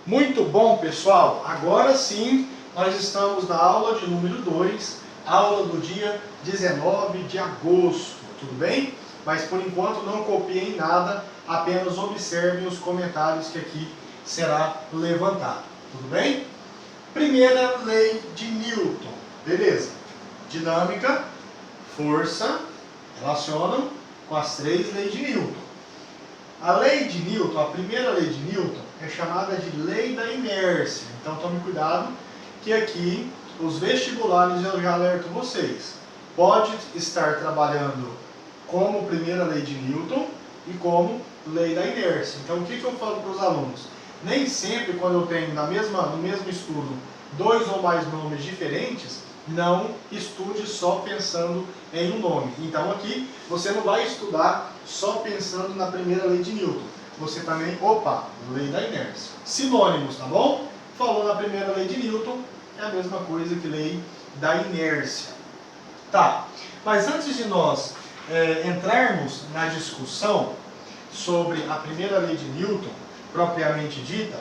Muito bom, pessoal. Agora sim, nós estamos na aula de número 2, aula do dia 19 de agosto, tudo bem? Mas por enquanto não copiem nada, apenas observem os comentários que aqui será levantado, tudo bem? Primeira lei de Newton, beleza? Dinâmica, força, relacionam com as três leis de Newton. A lei de Newton, a primeira lei de Newton, é chamada de lei da inércia. Então tome cuidado que aqui os vestibulares, eu já alerto vocês, pode estar trabalhando como primeira lei de Newton e como lei da inércia. Então o que eu falo para os alunos? Nem sempre quando eu tenho no mesmo estudo dois ou mais nomes diferentes, não estude só pensando em um nome. Então aqui você não vai estudar só pensando na primeira lei de Newton. Você também, lei da inércia. Sinônimos, tá bom? Falou na primeira lei de Newton, é a mesma coisa que lei da inércia. Tá, mas antes de nós entrarmos na discussão sobre a primeira lei de Newton, propriamente dita,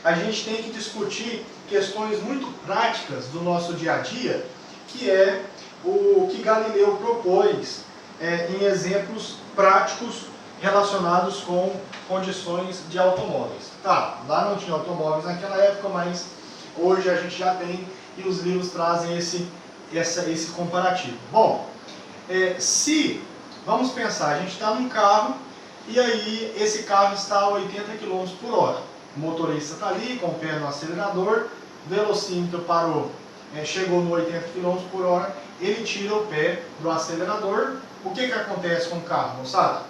a gente tem que discutir questões muito práticas do nosso dia a dia, que é o que Galileu propôs em exemplos práticos relacionados com condições de automóveis. Tá, lá não tinha automóveis naquela época, mas hoje a gente já tem e os livros trazem esse comparativo. Bom, vamos pensar, a gente está num carro e aí esse carro está a 80 km por hora. O motorista está ali com o pé no acelerador, velocímetro parou, chegou no 80 km por hora, ele tira o pé do acelerador. O que acontece com o carro, moçada?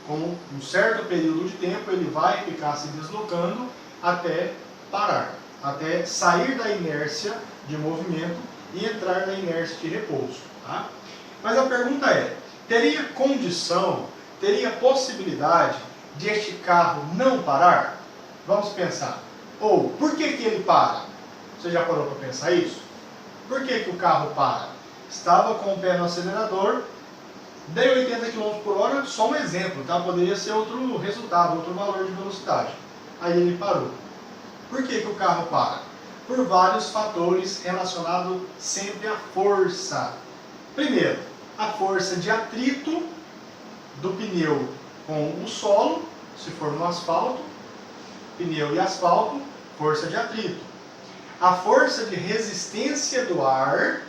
Com um certo período de tempo ele vai ficar se deslocando até parar, até sair da inércia de movimento e entrar na inércia de repouso. Tá? Mas a pergunta é, teria condição, teria possibilidade de este carro não parar? Vamos pensar. Ou, por que ele para? Você já parou para pensar isso? Por que o carro para? Estava com o pé no acelerador, dei 80 km por hora, só um exemplo, tá? Poderia ser outro resultado, outro valor de velocidade. Aí ele parou. Por que o carro para? Por vários fatores relacionados sempre à força. Primeiro, a força de atrito do pneu com o solo, se for no asfalto, pneu e asfalto, força de atrito. A força de resistência do ar,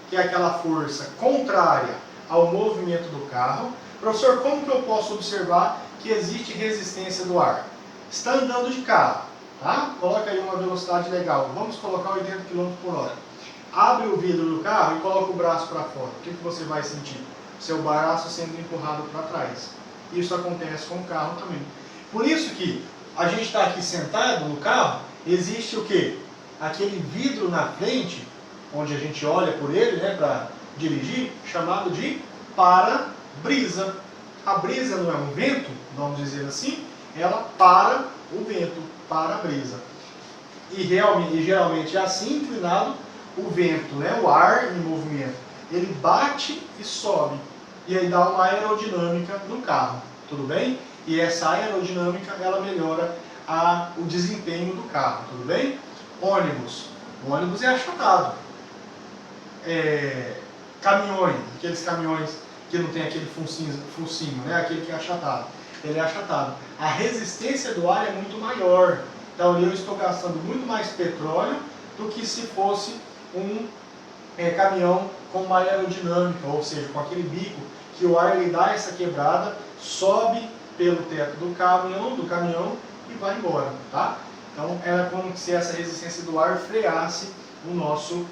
que é aquela força contrária ao movimento do carro. Professor, como que eu posso observar que existe resistência do ar? Está andando de carro, tá? Coloca aí uma velocidade legal. Vamos colocar 80 km por hora. Abre o vidro do carro e coloca o braço para fora. O que você vai sentir? Seu braço sendo empurrado para trás. Isso acontece com o carro também. Por isso que a gente está aqui sentado no carro, existe o quê? Aquele vidro na frente, onde a gente olha por ele, né, para dirigir, chamado de para-brisa. A brisa não é um vento, vamos dizer assim, ela para o vento, para-brisa. E geralmente é assim inclinado o vento, né, o ar em movimento. Ele bate e sobe, e aí dá uma aerodinâmica no carro, tudo bem? E essa aerodinâmica, ela melhora o desempenho do carro, tudo bem? Ônibus. O ônibus é achatado. Caminhões, aqueles caminhões que não tem aquele focinho, né? Aquele que é achatado. Ele é achatado. A resistência do ar é muito maior. Então eu estou gastando muito mais petróleo do que se fosse um caminhão com uma aerodinâmica, ou seja, com aquele bico que o ar ele dá essa quebrada, sobe pelo teto do caminhão e vai embora, tá? Então era como se essa resistência do ar freasse o nosso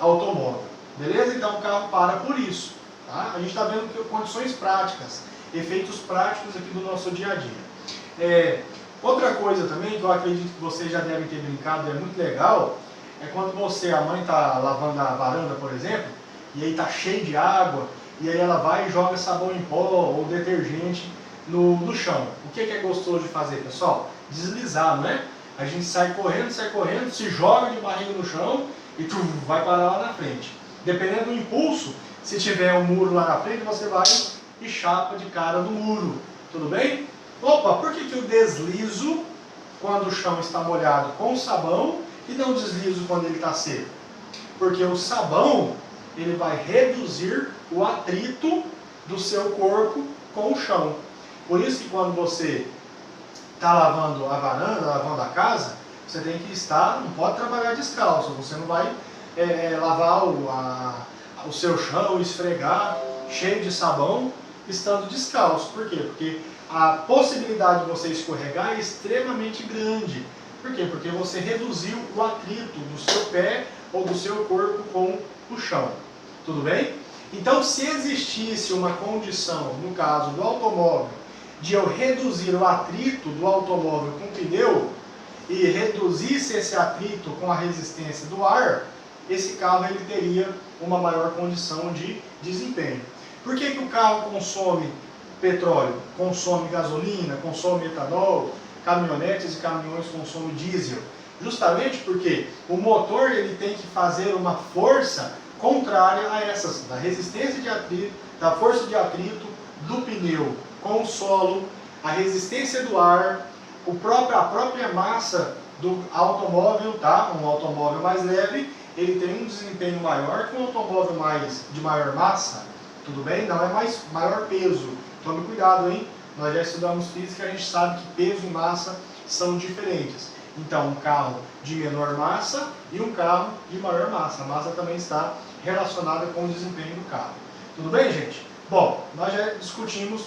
automóvel. Beleza? Então o carro para por isso. Tá? A gente está vendo que condições práticas, efeitos práticos aqui do nosso dia a dia. Outra coisa também, que eu acredito que vocês já devem ter brincado, é muito legal, é quando a mãe está lavando a varanda, por exemplo, e aí está cheio de água, e aí ela vai e joga sabão em pó ou detergente no chão. O que é gostoso de fazer, pessoal? Deslizar, não é? A gente sai correndo, se joga de barriga no chão e vai parar lá na frente. Dependendo do impulso, se tiver um muro lá na frente, você vai e chapa de cara no muro. Tudo bem? Por que o deslizo quando o chão está molhado com sabão e não deslizo quando ele está seco? Porque o sabão, ele vai reduzir o atrito do seu corpo com o chão. Por isso que quando você está lavando a varanda, lavando a casa, você tem que estar, não pode trabalhar descalço, você não vai lavar o seu chão, esfregar cheio de sabão, estando descalço. Por quê? Porque a possibilidade de você escorregar é extremamente grande. Por quê? Porque você reduziu o atrito do seu pé ou do seu corpo com o chão. Tudo bem? Então, se existisse uma condição, no caso do automóvel, de eu reduzir o atrito do automóvel com o pneu e reduzisse esse atrito com a resistência do ar, esse carro ele teria uma maior condição de desempenho. Por que o carro consome petróleo, consome gasolina, consome etanol, caminhonetes e caminhões consomem diesel? Justamente porque o motor ele tem que fazer uma força contrária a essas, da resistência de atrito, da força de atrito do pneu com o solo, a resistência do ar, a própria massa do automóvel, tá? Um automóvel mais leve, ele tem um desempenho maior que um automóvel de maior massa, tudo bem? Não é maior peso. Tome cuidado, hein? Nós já estudamos física, a gente sabe que peso e massa são diferentes. Então, um carro de menor massa e um carro de maior massa. A massa também está relacionada com o desempenho do carro. Tudo bem, gente? Bom, nós já discutimos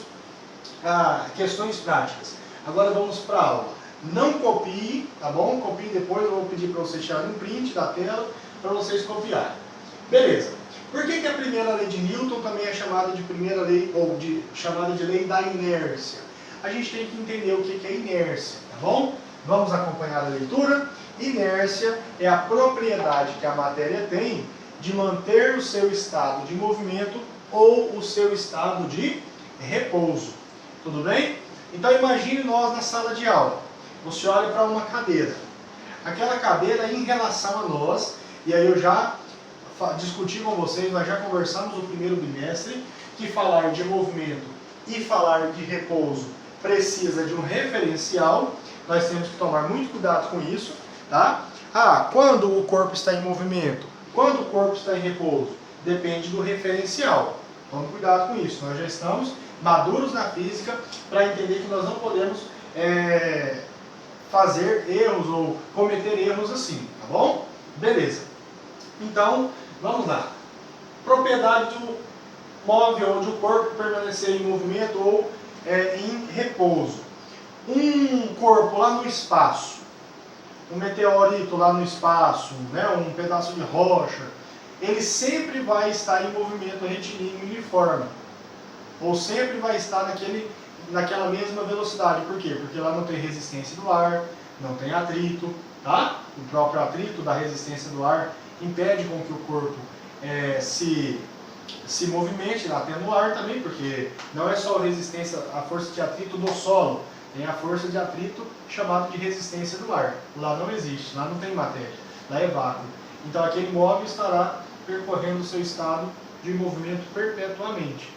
questões práticas. Agora vamos para a aula. Não copie, tá bom? Copie depois, eu vou pedir para vocês tirarem um print da tela para vocês copiarem. Beleza. Por que a primeira lei de Newton também é chamada de primeira lei, ou chamada de lei da inércia? A gente tem que entender o que é inércia, tá bom? Vamos acompanhar a leitura. Inércia é a propriedade que a matéria tem de manter o seu estado de movimento ou o seu estado de repouso. Tudo bem? Então imagine nós na sala de aula. Você olha para uma cadeira. Aquela cadeira em relação a nós, e aí eu já discuti com vocês, nós já conversamos no primeiro bimestre, que falar de movimento e falar de repouso precisa de um referencial. Nós temos que tomar muito cuidado com isso, tá? Quando o corpo está em movimento, quando o corpo está em repouso, depende do referencial. Tome cuidado com isso. Nós já estamos maduros na física para entender que nós não podemos fazer erros ou cometer erros assim, tá bom? Beleza. Então, vamos lá. Propriedade do móvel ou do corpo permanecer em movimento ou em repouso. Um corpo lá no espaço, um meteorito lá no espaço, né, um pedaço de rocha, ele sempre vai estar em movimento retilíneo uniforme. Ou sempre vai estar naquela mesma velocidade. Por quê? Porque lá não tem resistência do ar, não tem atrito, tá? O próprio atrito da resistência do ar impede com que o corpo se movimente, lá tem no ar também, porque não é só a força de atrito do solo, tem a força de atrito chamada de resistência do ar. Lá não existe, lá não tem matéria, lá é vácuo. Então aquele móvel estará percorrendo o seu estado de movimento perpetuamente.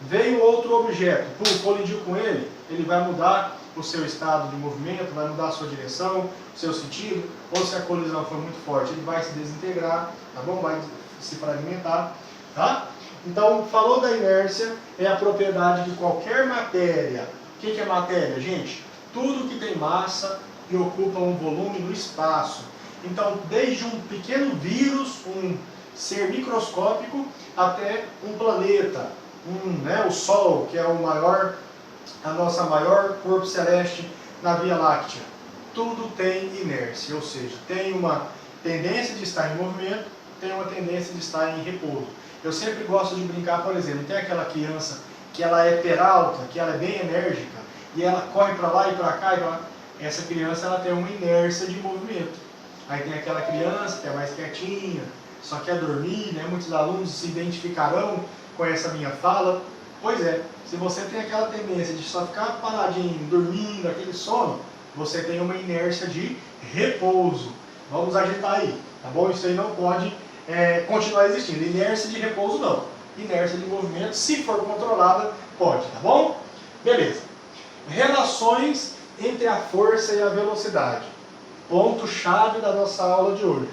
Veio outro objeto, colidiu com ele, ele vai mudar o seu estado de movimento, vai mudar a sua direção, o seu sentido, ou se a colisão for muito forte, ele vai se desintegrar, tá bom? Vai se fragmentar, tá? Então, falou da inércia, é a propriedade de qualquer matéria. O que é matéria, gente? Tudo que tem massa e ocupa um volume no espaço. Então, desde um pequeno vírus, um ser microscópico, até um planeta, o Sol, que é a nossa maior corpo celeste na Via Láctea. Tudo tem inércia, ou seja, tem uma tendência de estar em movimento, tem uma tendência de estar em repouso. Eu sempre gosto de brincar, por exemplo, tem aquela criança que ela é peralta, que ela é bem enérgica, e ela corre para lá e para cá, e pra lá. Essa criança ela tem uma inércia de movimento. Aí tem aquela criança que é mais quietinha, só quer dormir, né? Muitos alunos se identificarão com essa minha fala. Pois é, se você tem aquela tendência de só ficar paradinho, dormindo, aquele sono, você tem uma inércia de repouso. Vamos agitar aí, tá bom? Isso aí não pode continuar existindo. Inércia de repouso não. Inércia de movimento, se for controlada, pode, tá bom? Beleza. Relações entre a força e a velocidade. Ponto-chave da nossa aula de hoje.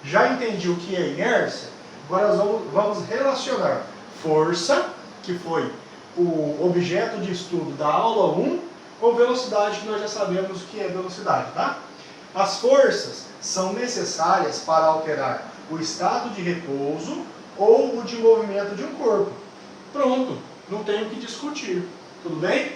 Já entendi o que é inércia? Agora nós vamos relacionar força, que foi o objeto de estudo da aula 1, com velocidade, que nós já sabemos o que é velocidade, tá? As forças são necessárias para alterar o estado de repouso ou o de movimento de um corpo. Pronto, não tem o que discutir. Tudo bem?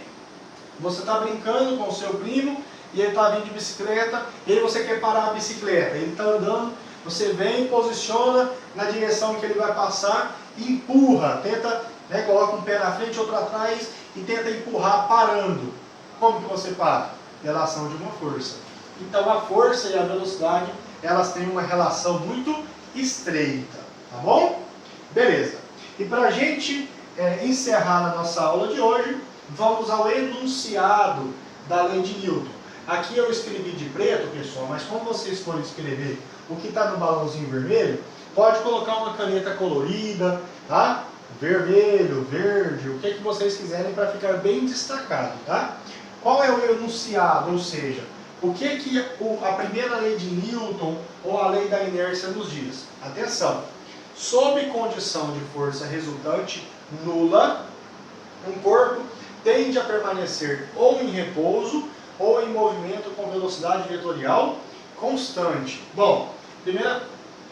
Você está brincando com o seu primo e ele está vindo de bicicleta, e aí você quer parar a bicicleta, ele está andando, você vem, posiciona na direção que ele vai passar e empurra, tenta, coloca um pé na frente, outro atrás e tenta empurrar parando. Como que você para? Pela ação de uma força. Então a força e a velocidade, elas têm uma relação muito estreita, tá bom? Beleza. E para a gente encerrar a nossa aula de hoje, vamos ao enunciado da lei de Newton. Aqui eu escrevi de preto, pessoal, mas como vocês forem escrever o que está no balãozinho vermelho, pode colocar uma caneta colorida, tá? Vermelho, verde, o que vocês quiserem para ficar bem destacado, tá? Qual é o enunciado, ou seja, o que a primeira lei de Newton ou a lei da inércia nos diz? Atenção! Sob condição de força resultante nula, um corpo tende a permanecer ou em repouso ou em movimento com velocidade vetorial constante. Bom,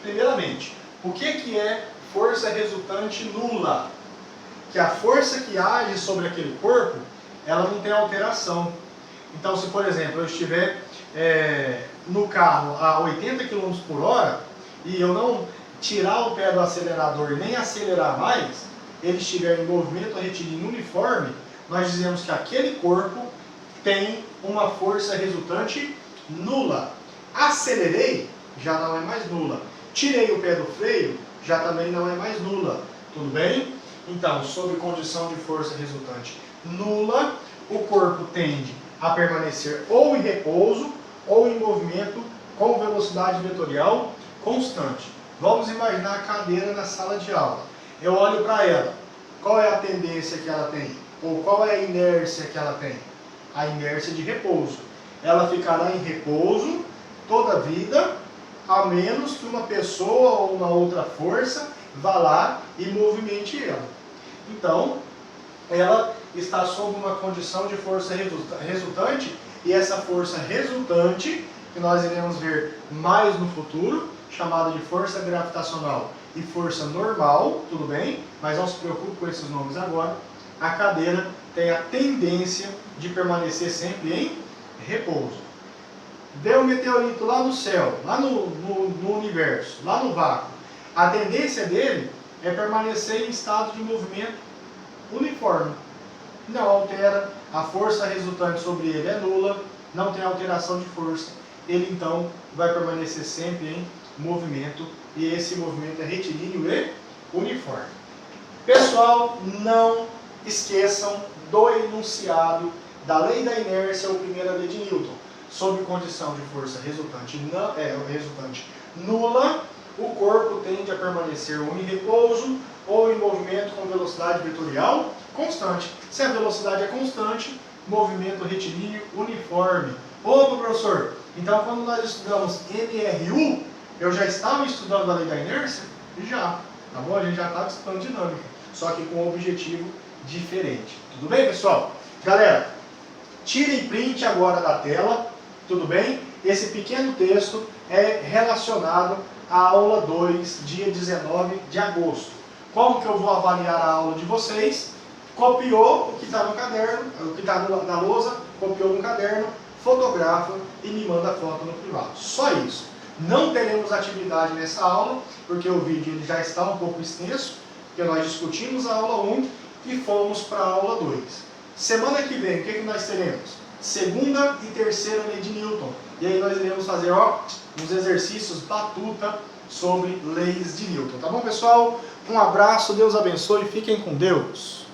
primeiramente, o que é força resultante nula? Que a força que age sobre aquele corpo, ela não tem alteração. Então, se por exemplo, eu estiver no carro a 80 km por hora e eu não tirar o pé do acelerador e nem acelerar mais, ele estiver em movimento retilíneo uniforme, nós dizemos que aquele corpo tem uma força resultante nula. Acelerei, já não é mais nula. Tirei o pé do freio, já também não é mais nula. Tudo bem? Então, sob condição de força resultante nula, o corpo tende a permanecer ou em repouso ou em movimento com velocidade vetorial constante. Vamos imaginar a cadeira na sala de aula. Eu olho para ela. Qual é a tendência que ela tem? Ou qual é a inércia que ela tem? A inércia de repouso. Ela ficará em repouso toda a vida, a menos que uma pessoa ou uma outra força vá lá e movimente ela. Então, ela está sob uma condição de força resultante, e essa força resultante, que nós iremos ver mais no futuro, chamada de força gravitacional e força normal, tudo bem? Mas não se preocupe com esses nomes agora. A cadeira tem a tendência de permanecer sempre em repouso. Vê o meteorito lá no céu, lá no universo, lá no vácuo. A tendência dele é permanecer em estado de movimento uniforme. Não altera, a força resultante sobre ele é nula, não tem alteração de força. Ele então vai permanecer sempre em movimento, e esse movimento é retilíneo e uniforme. Pessoal, não esqueçam do enunciado da lei da inércia ou primeira lei de Newton. Sob condição de força resultante nula, o corpo tende a permanecer ou em repouso ou em movimento com velocidade vetorial constante. Se a velocidade é constante, movimento retilíneo uniforme. Opa, professor, então quando nós estudamos MRU, eu já estava estudando a lei da inércia? Já, tá bom? A gente já estava estudando dinâmica, só que com um objetivo diferente. Tudo bem, pessoal? Galera, tirem print agora da tela, tudo bem? Esse pequeno texto é relacionado à aula 2, dia 19 de agosto. Como que eu vou avaliar a aula de vocês? Copiou o que está no caderno, o que está na lousa, copiou no caderno, fotografa e me manda a foto no privado. Só isso. Não teremos atividade nessa aula, porque o vídeo ele já está um pouco extenso, porque nós discutimos a aula 1 e fomos para a aula 2. Semana que vem, o que nós teremos? Segunda e terceira lei de Newton. E aí nós iremos fazer uns exercícios batuta sobre leis de Newton. Tá bom, pessoal? Um abraço, Deus abençoe, fiquem com Deus.